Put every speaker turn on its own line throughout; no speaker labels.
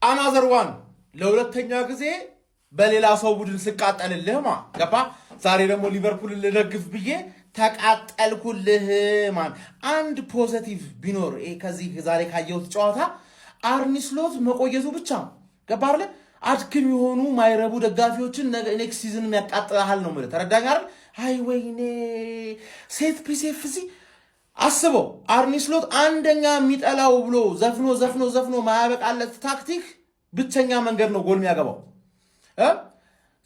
አናዘር ዋን ለሁለተኛ ጊዜ በሌላ ሰው ቡድን ስቃጠልልህ ገባ። ዛሬ ደግሞ ሊቨርፑል ልደግፍ ብዬ ተቃጠልኩልህ ማን። አንድ ፖዚቲቭ ቢኖር ከዚህ ዛሬ ካየሁት ጨዋታ አርኒ ስሎት መቆየቱ ብቻ ገባ አይደል? አድክም የሆኑ ማይረቡ ደጋፊዎችን ኔክስት ሲዝን የሚያቃጥልሃል ነው ማለት ተረዳኝ አይደል? አይ ወይኔ ሴት ፒስ ኤፍሲ አስበው። አርኒ ስሎት አንደኛ የሚጠላው ብሎ ዘፍኖ ማያበቃለት ታክቲክ ብቸኛ መንገድ ነው ጎል የሚያገባው።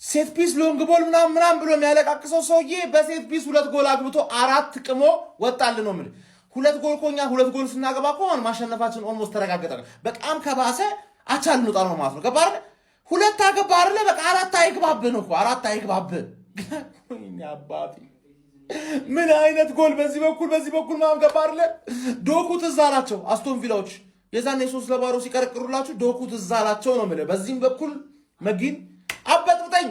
ሴት ፒስ ሎንግ ቦል ምናምን ብሎ የሚያለቃቅሰው ሰውዬ በሴት ፒስ 2 ጎል አግብቶ 4 ቅሞ ወጣል ነው ማለት። 2 ጎል ኮኛ 2 ጎል ስናገባ አሁን ማሸነፋችን ኦልሞስት ተረጋገጠ። በጣም ከባሰ አቻል እንውጣ ነው ማለት ነው። ገባ አይደል? 2 አገባ አይደል? በቃ 4 አይግባብን እኮ 4 አይግባብን። ወይኔ አባቴ ምን አይነት ጎል በዚህ በኩል ማም ገባ አይደል? ዶኩ ትዝ አላቸው አስቶን ቪላዎች የዛኔ 3-0 ሲቀረቅሩላችሁ ዶኩ ትዝ አላቸው ነው ማለት። በዚህም በኩል መጊን አበጥብጠኝ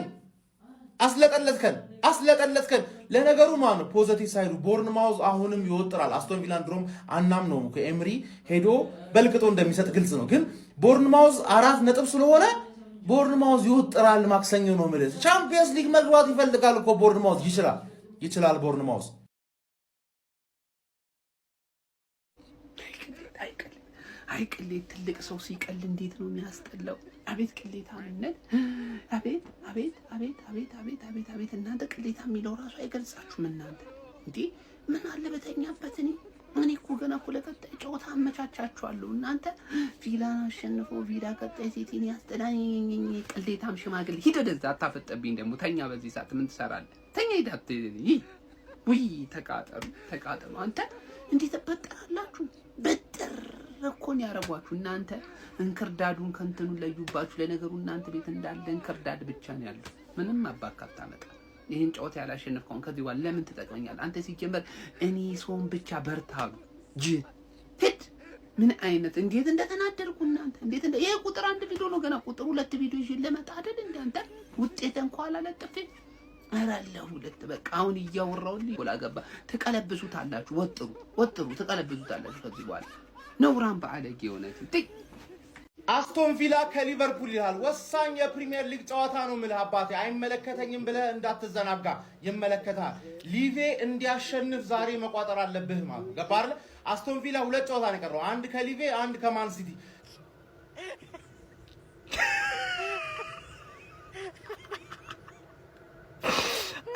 አስለጠለትከን። ለነገሩ ማን ፖዚቲቭ ሳይዱ ቦርንማውዝ አሁንም ይወጥራል። አስቶን ቪላን ድሮም አናም ነው ከኤምሪ ሄዶ በልቅጦ እንደሚሰጥ ግልጽ ነው። ግን ቦርንማውዝ 4 ነጥብ ስለሆነ ቦርንማውዝ ይወጥራል። ማክሰኞ ነው ማለት ቻምፒየንስ ሊግ መግባት ይፈልጋል እኮ ቦርንማውዝ ይችላል ቦርንማውዝ።
አይ ቅሌት ትልቅ ሰው ሲቀል እንዴት ነው የሚያስጠላው! አቤት ቅሌታምነት! አቤት እናንተ ቅሌታ የሚለው ራሱ አይገልጻችሁም። እናንተ እንዴ ምን አለ በተኛበት። እኔ እኮ ገና እኮ ለቀጣይ ጨዋታ አመቻቻችኋለሁ። እናንተ ቪላን አሸንፎ ቪላ ቀጣይ ሲቲን ያስጠላኝ ቅሌታም ሽማግሌ ሂድ ወደዛ። አታፈጠብኝ ደግሞ ተኛ። በዚህ ሰዓት ምን ትሰራለህ? ተኛ ሂዳት። ውይ ተቃጠሉ። አንተ እንዴት ተበጠራላችሁ? በጥር እኮን ያረጓችሁ እናንተ። እንክርዳዱን ከንተኑ ለዩባችሁ። ለነገሩ እናንተ ቤት እንዳለ እንክርዳድ ብቻ ነው ያለው። ምንም አባካታ መጣ። ይሄን ጨዋታ ያላሸነፍከውን ከዚህ በኋላ ለምን ትጠቅመኛል? አንተ ሲጀመር እኔ ሶም ብቻ በርታሉ ሂድ። ምን አይነት እንዴት እንደተናደርኩ እናንተ እንዴት ይሄ ቁጥር 1 ቪዲዮ ነው። ገና ቁጥር 2 ቪዲዮ ይዤ ለመጣ አይደል እንዳንተ ውጤት እንኳን አላለጠፈ አራለሁ 2 በቃ አሁን እያወራሁልኝ ጎል አገባ። ተቀለብሱታላችሁ። ወጥሩ ተቀለብሱታላችሁ። ከዚህ በኋላ ነውራን ባለጌ ሆነች።
አስቶን ቪላ ከሊቨርፑል ይላል። ወሳኝ የፕሪሚየር ሊግ ጨዋታ ነው ምልህ አባቴ። አይመለከተኝም ብለህ እንዳትዘናጋ፣ ይመለከታል። ሊቬ እንዲያሸንፍ ዛሬ መቋጠር አለብህ ማለት ነው። ገባህ አይደል? አስቶን ቪላ 2 ጨዋታ ነው የቀረው፣ 1 ከሊቬ 1 ከማን ሲቲ።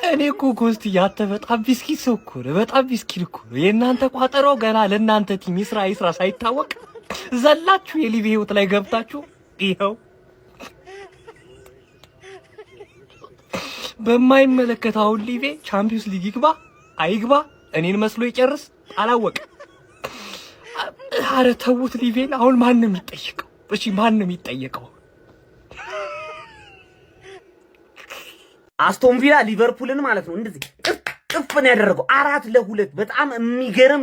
እኔ እኮ ኮስት ያተ በጣም ቢስኪት ሰው እኮ ነው። በጣም ቢስኪት እኮ ነው። የእናንተ ቋጠሮ ገና ለእናንተ ቲም ይስራ ሳይታወቅ ዘላችሁ የሊቪ ህይወት ላይ ገብታችሁ ይኸው በማይመለከታው ሊቪ ቻምፒየንስ ሊግ ይግባ አይግባ እኔን መስሎ ይጨርስ አላወቀ። አረ ተውት ሊቪን። አሁን ማንም ይጠይቀው? እሺ ማንም ይጠይቀው?
አስቶን ቪላ ሊቨርፑልን ማለት ነው እንደዚህ ቅፍ ነው ያደረገው 4-2። በጣም የሚገርም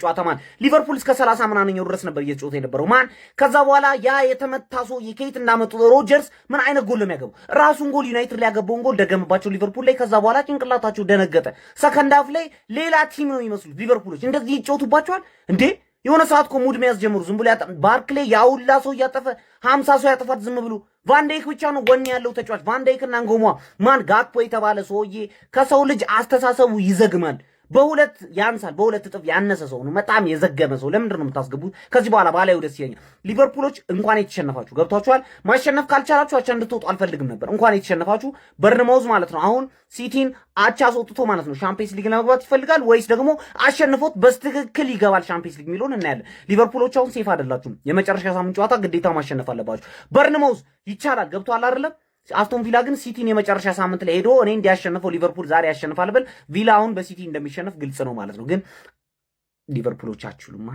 ጨዋታ ማለት ሊቨርፑል እስከ 30 ምናምንኛው ድረስ ነበር እየተጫወተ የነበረው ማን። ከዛ በኋላ ያ የተመታሶ የኬት እንዳመጡ ሮጀርስ ምን አይነት ጎል ነው ያገባው? ራሱን ጎል ዩናይትድ ላይ ያገባውን ጎል ደገመባቸው ሊቨርፑል ላይ። ከዛ በኋላ ጭንቅላታቸው ደነገጠ። ሰከንድ ሃፍ ላይ ሌላ ቲም ነው የሚመስሉት ሊቨርፑሎች። እንደዚህ ይጫወቱባቸዋል እንዴ! የሆነ ሰዓት እኮ ሙድ መያዝ ጀምሩ። ዝም ብሎ ባርክሌ ያውላ ሰው እያጠፈ 50 ሰው ያጠፋት ዝም ብሎ ቫንዳይክ ብቻ ነው ወኔ ያለው ተጫዋች። ቫንዳይክና አንጎማ ማን ጋክፖ የተባለ ሰውዬ ከሰው ልጅ አስተሳሰቡ ይዘግማል። በሁለት ያንሳል፣ በሁለት እጥፍ ያነሰ ሰው ነው። በጣም የዘገመ ሰው። ለምንድን ነው የምታስገቡት? ከዚህ በኋላ ባላዩ ደስ ይለኛል። ሊቨርፑሎች እንኳን የተሸነፋችሁ ገብቷችኋል። ማሸነፍ ካልቻላችሁ አቻ እንድትወጡ አልፈልግም ነበር። እንኳን የተሸነፋችሁ በርንማውዝ ማለት ነው አሁን ሲቲን አቻ አስወጥቶ ማለት ነው ሻምፒየንስ ሊግ ለመግባት ይፈልጋል ወይስ ደግሞ አሸንፎት በስትክክል ይገባል ሻምፒየንስ ሊግ የሚለውን እናያለን። ሊቨርፑሎች አሁን ሴፍ አይደላችሁም። የመጨረሻ ሳምንት ጨዋታ ግዴታ ማሸነፍ አለባችሁ። በርንማውዝ ይቻላል። ገብቷል አይደለም? አስቶን ቪላ ግን ሲቲን የመጨረሻ ሳምንት ላይ ሄዶ እኔ እንዲያሸንፈው ሊቨርፑል ዛሬ ያሸንፋል ብል ቪላ አሁን በሲቲ እንደሚሸነፍ ግልጽ ነው ማለት ነው። ግን ሊቨርፑሎች አትችሉም።